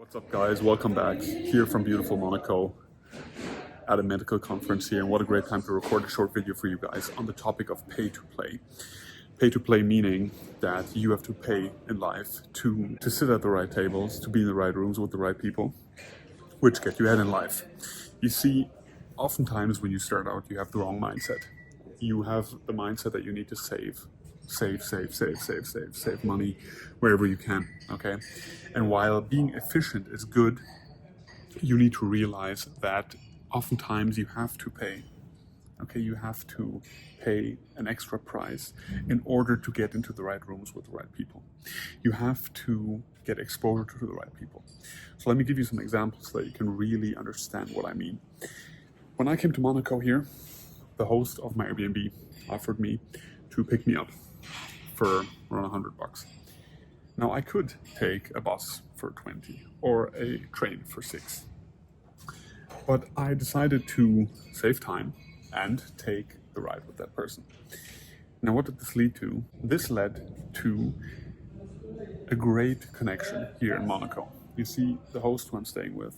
What's up, guys? Welcome back here from beautiful Monaco at a medical conference here, and what a great time to record a short video for you guys on the topic of pay to play. Pay to play meaning that you have to pay in life to sit at the right tables, to be in the right rooms with the right people, which get you ahead in life. You see, oftentimes when you start out, you have the wrong mindset. You have the mindset that you need to save money wherever you can, okay? And while being efficient is good, you need to realize that oftentimes you have to pay, okay? You have to pay an extra price in order to get into the right rooms with the right people. You have to get exposure to the right people. So let me give you some examples so that you can really understand what I mean. When I came to Monaco here, the host of my Airbnb offered me to pick me up for around $100. Now I could take a bus for 20 or a train for 6, but I decided to save time and take the ride with that person. Now what did this lead to? This led to a great connection here in Monaco. You see, the host who I'm staying with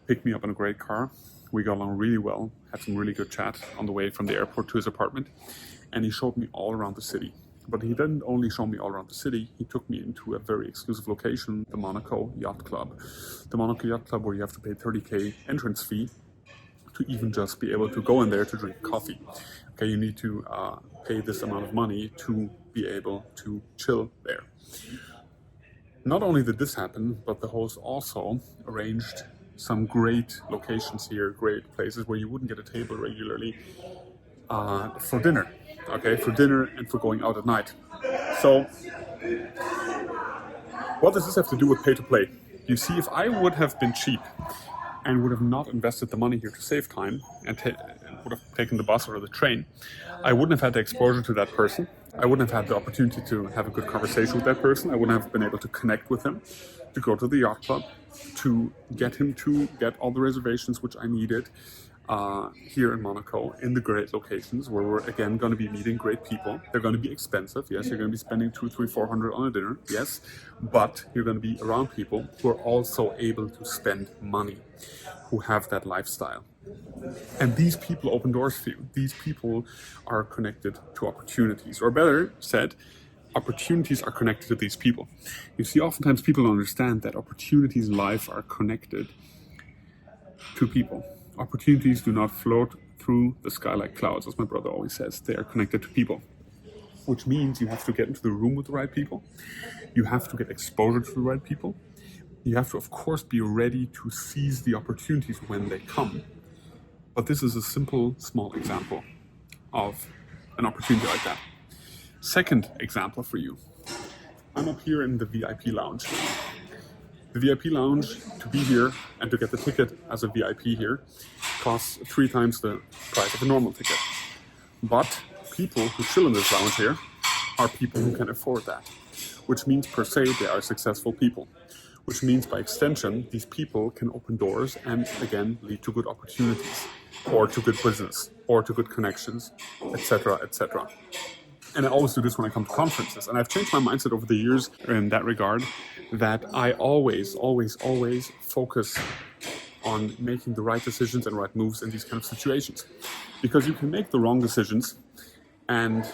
picked me up in a great car. We got along really well, had some really good chat on the way from the airport to his apartment, and he showed me all around the city. But he didn't only show me all around the city, he took me into a very exclusive location, the Monaco Yacht Club. The Monaco Yacht Club, where you have to pay $30,000 entrance fee to even just be able to go in there to drink coffee. Okay, you need to pay this amount of money to be able to chill there. Not only did this happen, but the host also arranged some great locations here, great places where you wouldn't get a table regularly for dinner. Okay, for dinner and for going out at night. So, what does this have to do with pay to play? You see, if I would have been cheap and would have not invested the money here to save time and would have taken the bus or the train, I wouldn't have had the exposure to that person. I wouldn't have had the opportunity to have a good conversation with that person. I wouldn't have been able to connect with him, to go to the yacht club, to get him to get all the reservations which I needed here in Monaco, in the great locations where we're again going to be meeting great people. They're going to be expensive, yes, you're going to be spending $200, $300, $400 on a dinner, yes, but you're going to be around people who are also able to spend money, who have that lifestyle. And these people open doors for you. These people are connected to opportunities, or better said, opportunities are connected to these people. You see, oftentimes people don't understand that opportunities in life are connected to people. Opportunities do not float through the sky like clouds, as my brother always says. They are connected to people, which means you have to get into the room with the right people. You have to get exposure to the right people. You have to, of course, be ready to seize the opportunities when they come. But this is a simple, small example of an opportunity like that. Second example for you. I'm up here in the VIP lounge. The VIP lounge, to be here and to get the ticket as a VIP here, costs 3 times the price of a normal ticket. But people who chill in this lounge here are people who can afford that, which means per se they are successful people, which means by extension these people can open doors and again lead to good opportunities, or to good business, or to good connections, etc., etc. And I always do this when I come to conferences. And I've changed my mindset over the years in that regard, that I always focus on making the right decisions and right moves in these kind of situations. Because you can make the wrong decisions and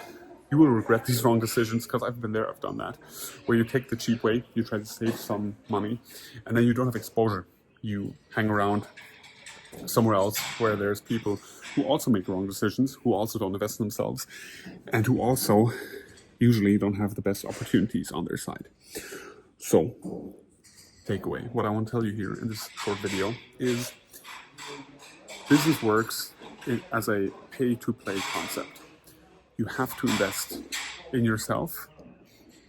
you will regret these wrong decisions, because I've been there, I've done that, where you take the cheap way, you try to save some money, and then you don't have exposure. You hang around somewhere else where there's people who also make wrong decisions, who also don't invest in themselves, and who also usually don't have the best opportunities on their side. So, takeaway, what I want to tell you here in this short video is business works as a pay-to-play concept. You have to invest in yourself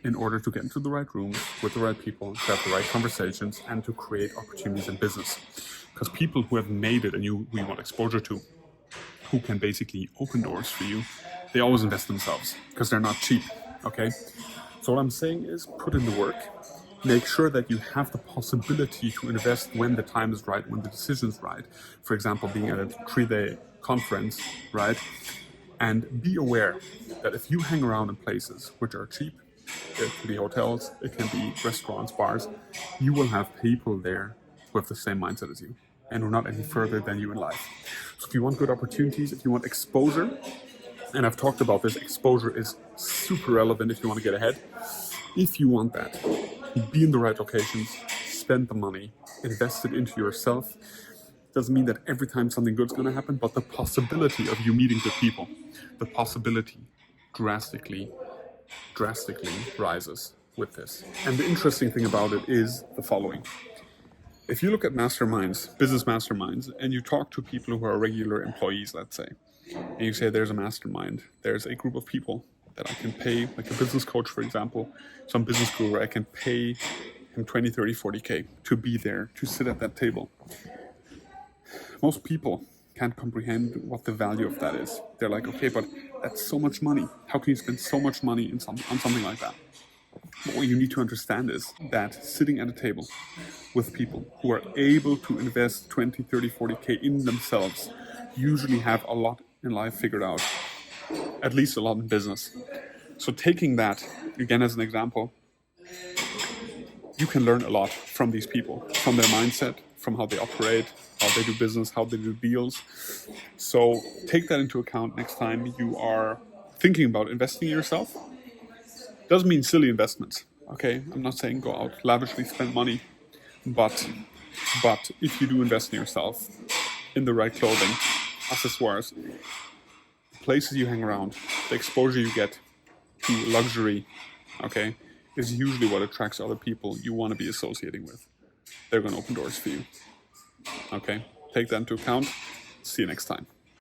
in order to get into the right rooms with the right people, to have the right conversations, and to create opportunities in business. Because people who have made it and who you want exposure to, who can basically open doors for you, they always invest themselves because they're not cheap, okay? So what I'm saying is put in the work, make sure that you have the possibility to invest when the time is right, when the decision is right. For example, being at a 3-day conference, right? And be aware that if you hang around in places which are cheap, It can be hotels, it can be restaurants, bars. You will have people there who have the same mindset as you and who are not any further than you in life. So if you want good opportunities, if you want exposure, and I've talked about this, exposure is super relevant if you want to get ahead. If you want that, be in the right locations, spend the money, invest it into yourself. Doesn't mean that every time something good is going to happen, but the possibility of you meeting good people, the possibility drastically rises with this. And the interesting thing about it is the following. If you look at masterminds, business masterminds, and you talk to people who are regular employees, let's say, and you say there's a mastermind, there's a group of people that I can pay, like a business coach, for example, some business guru where I can pay him 20, 30, 40K to be there, to sit at that table. Most people can't comprehend what the value of that is. They're like, okay, but that's so much money. How can you spend so much money on something like that? But what you need to understand is that sitting at a table with people who are able to invest 20, 30, 40K in themselves usually have a lot in life figured out, at least a lot in business. So taking that, again, as an example, you can learn a lot from these people, from their mindset, from how they operate, how they do business, how they do deals. So take that into account next time you are thinking about investing in yourself. Doesn't mean silly investments, okay? I'm not saying go out, lavishly spend money, but if you do invest in yourself, in the right clothing, accessoires, places you hang around, the exposure you get to luxury, okay, is usually what attracts other people you want to be associating with. They're going to open doors for you. Okay, take that into account. See you next time.